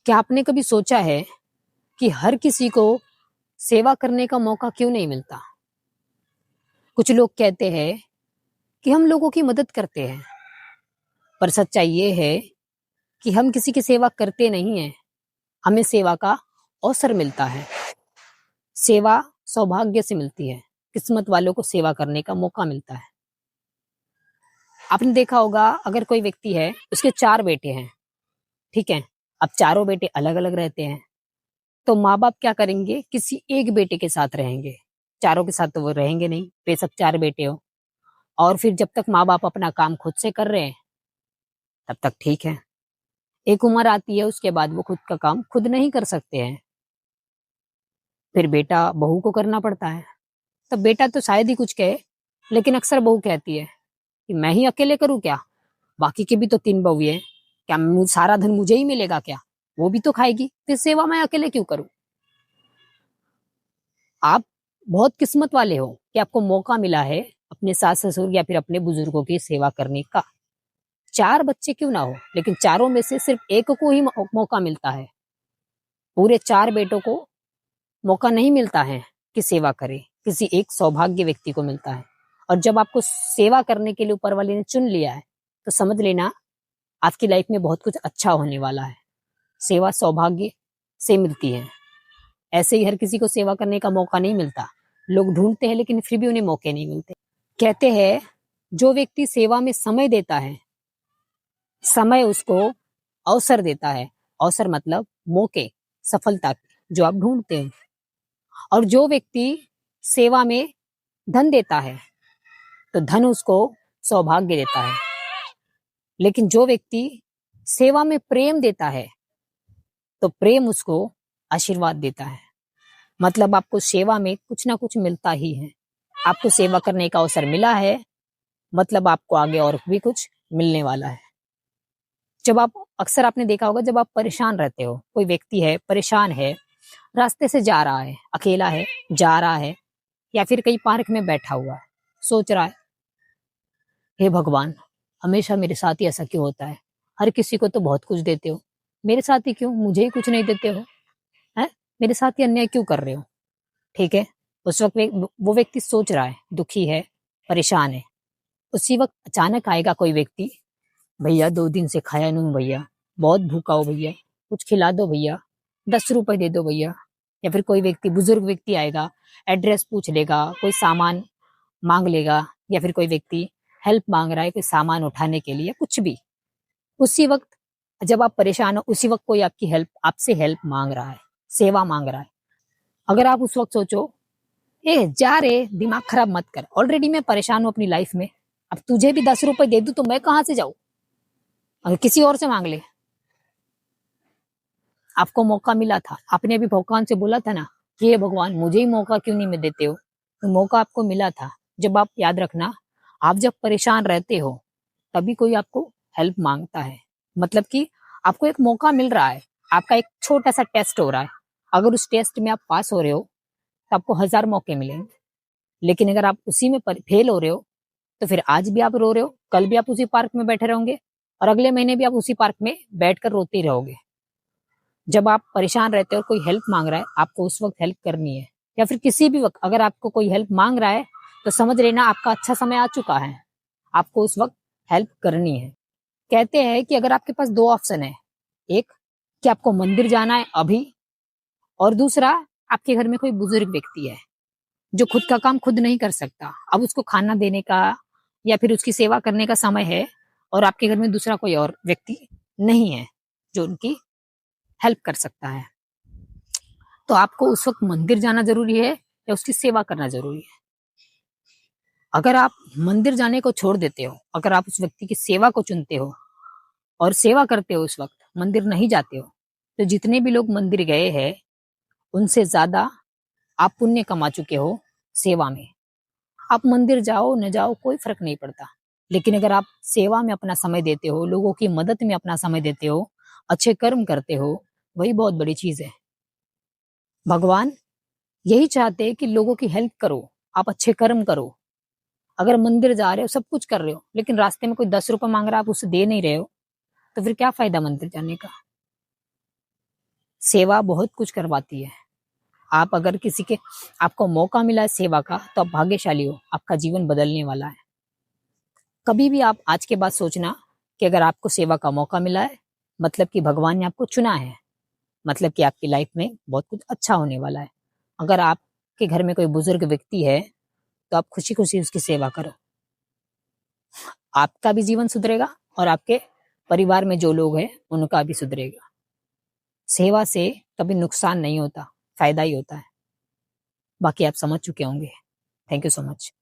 क्या आपने कभी सोचा है कि हर किसी को सेवा करने का मौका क्यों नहीं मिलता? कुछ लोग कहते हैं कि हम लोगों की मदद करते हैं, पर सच्चाई ये है कि हम किसी की सेवा करते नहीं हैं, हमें सेवा का अवसर मिलता है। सेवा सौभाग्य से मिलती है, किस्मत वालों को सेवा करने का मौका मिलता है। आपने देखा होगा, अगर कोई व्यक्ति है, उसके 4 बेटे हैं, ठीक है? अब चारों बेटे अलग-अलग रहते हैं, तो माँ-बाप क्या करेंगे? किसी एक बेटे के साथ रहेंगे, चारों के साथ तो वो रहेंगे नहीं, बेशक 4 बेटे हों। और फिर जब तक माँ-बाप अपना काम खुद से कर रहे हैं, तब तक ठीक है। एक उम्र आती है, उसके बाद वो खुद का काम खुद नहीं कर सकते हैं, फिर बेटा बहू को करना पड़ता है। तब बेटा तो शायद ही कुछ कहे, लेकिन अक्सर बहू कहती है कि मैं ही अकेले करूँ क्या? बाकी की भी तो 3 बहुएँ हैं, क्या सारा धन मुझे ही मिलेगा क्या? वो भी तो खाएगी, फिर सेवा मैं अकेले क्यों करूँ? आप बहुत किस्मत वाले हो कि आपको मौका मिला है अपने सास-ससुर या फिर अपने बुजुर्गों की सेवा करने का। 4 बच्चे क्यों ना हो, लेकिन चारों में से सिर्फ एक को ही मौका मिलता है। पूरे 4 बेटों को मौका नहीं मिलता है कि सेवा करे, किसी एक सौभाग्य व्यक्ति को मिलता है। और जब आपको सेवा करने के लिए ऊपर वाले ने चुन लिया है, तो समझ लेना आपकी लाइफ में बहुत कुछ अच्छा होने वाला है। सेवा सौभाग्य से मिलती है। ऐसे ही हर किसी को सेवा करने का मौका नहीं मिलता। लोग ढूंढते हैं, लेकिन फिर भी उन्हें मौके नहीं मिलते। कहते हैं, जो व्यक्ति सेवा में समय देता है, समय उसको अवसर देता है। अवसर मतलब मौके, सफलता के, जो आप ढूंढते हैं। और जो व्यक्ति सेवा में धन देता है, तो धन उसको सौभाग्य देता है। लेकिन जो व्यक्ति सेवा में प्रेम देता है, तो प्रेम उसको आशीर्वाद देता है। मतलब आपको सेवा में कुछ ना कुछ मिलता ही है। आपको सेवा करने का अवसर मिला है, मतलब आपको आगे और भी कुछ मिलने वाला है। जब आप अक्सर आपने देखा होगा, जब आप परेशान रहते हो, कोई व्यक्ति है परेशान है, रास्ते से जा रहा है, अकेला है, जा रहा है, या फिर कहीं पार्क में बैठा हुआ है, सोच रहा है, हे भगवान, हमेशा मेरे साथ ही ऐसा क्यों होता है? हर किसी को तो बहुत कुछ देते हो, मेरे साथ ही क्यों? मुझे ही कुछ नहीं देते हो, है? मेरे साथ ही अन्याय क्यों कर रहे हो? ठीक है, उस वक्त वो व्यक्ति सोच रहा है, दुखी है, परेशान है। उसी वक्त अचानक आएगा कोई व्यक्ति, भैया 2 दिन से खाया नहीं हूँ भैया, बहुत भूखा हो भैया, कुछ खिला दो भैया, 10 रुपए दे दो भैया। या फिर कोई व्यक्ति, बुजुर्ग व्यक्ति आएगा, एड्रेस पूछ लेगा, कोई सामान मांग लेगा, या फिर कोई व्यक्ति हेल्प मांग रहा है कोई सामान उठाने के लिए, कुछ भी। उसी वक्त जब आप परेशान हो, उसी वक्त कोई आपकी हेल्प, आपसे हेल्प मांग रहा है, सेवा मांग रहा है। अगर आप उस वक्त सोचो, ए जा रे, दिमाग खराब मत कर, ऑलरेडी मैं परेशान हूँ अपनी लाइफ में, अब तुझे भी 10 रुपए दे दूं तो मैं कहाँ से जाऊं? अगर किसी और से मांग ले। आपको मौका मिला था, आपने अभी भगवान से बोला था ना कि हे भगवान, मुझे ही मौका क्यों नहीं देते हो? तो मौका आपको मिला था। जब आप याद रखना, आप जब परेशान रहते हो, तभी कोई आपको हेल्प मांगता है। मतलब कि आपको एक मौका मिल रहा है, आपका एक छोटा सा टेस्ट हो रहा है। अगर उस टेस्ट में आप पास हो रहे हो, तो आपको 1000 मौके मिलेंगे। लेकिन अगर आप उसी में फेल हो रहे हो, तो फिर आज भी आप रो रहे हो, कल भी आप उसी पार्क में बैठे रहोगे, और अगले महीने भी आप उसी पार्क में बैठकर रोते रहोगे। जब आप परेशान रहते हो और कोई हेल्प मांग रहा है, आपको उस वक्त हेल्प करनी है। या फिर किसी भी वक्त अगर आपको कोई हेल्प मांग रहा है, तो समझ लेना आपका अच्छा समय आ चुका है, आपको उस वक्त हेल्प करनी है। कहते हैं कि अगर आपके पास 2 ऑप्शन है, एक कि आपको मंदिर जाना है अभी, और दूसरा, आपके घर में कोई बुजुर्ग व्यक्ति है जो खुद का काम खुद नहीं कर सकता, अब उसको खाना देने का या फिर उसकी सेवा करने का समय है, और आपके घर में दूसरा कोई और व्यक्ति नहीं है जो उनकी हेल्प कर सकता है। तो आपको उस वक्त मंदिर जाना जरूरी है या उसकी सेवा करना जरूरी है? अगर आप मंदिर जाने को छोड़ देते हो, अगर आप उस व्यक्ति की सेवा को चुनते हो और सेवा करते हो, उस वक्त मंदिर नहीं जाते हो, तो जितने भी लोग मंदिर गए हैं, उनसे ज्यादा आप पुण्य कमा चुके हो सेवा में। आप मंदिर जाओ न जाओ, कोई फर्क नहीं पड़ता। लेकिन अगर आप सेवा में अपना समय देते हो, लोगों की मदद में अपना समय देते हो, अच्छे कर्म करते हो, वही बहुत बड़ी चीज है। भगवान यही चाहते हैं कि लोगों की हेल्प करो, आप अच्छे कर्म करो। अगर मंदिर जा रहे हो, सब कुछ कर रहे हो, लेकिन रास्ते में कोई 10 रुपए मांग रहा है, आप उसे दे नहीं रहे हो, तो फिर क्या फायदा मंदिर जाने का? सेवा बहुत कुछ करवाती है। आप अगर किसी के आपको मौका मिला है सेवा का, तो आप भाग्यशाली हो, आपका जीवन बदलने वाला है। कभी भी आप आज के बाद सोचना कि अगर आपको सेवा का मौका मिला है, मतलब कि भगवान ने आपको चुना है, मतलब कि आपकी लाइफ में बहुत कुछ अच्छा होने वाला है। अगर आपके घर में कोई बुजुर्ग व्यक्ति है, तो आप खुशी खुशी उसकी सेवा करो। आपका भी जीवन सुधरेगा और आपके परिवार में जो लोग हैं उनका भी सुधरेगा। सेवा से कभी नुकसान नहीं होता, फायदा ही होता है। बाकी आप समझ चुके होंगे। Thank you so much.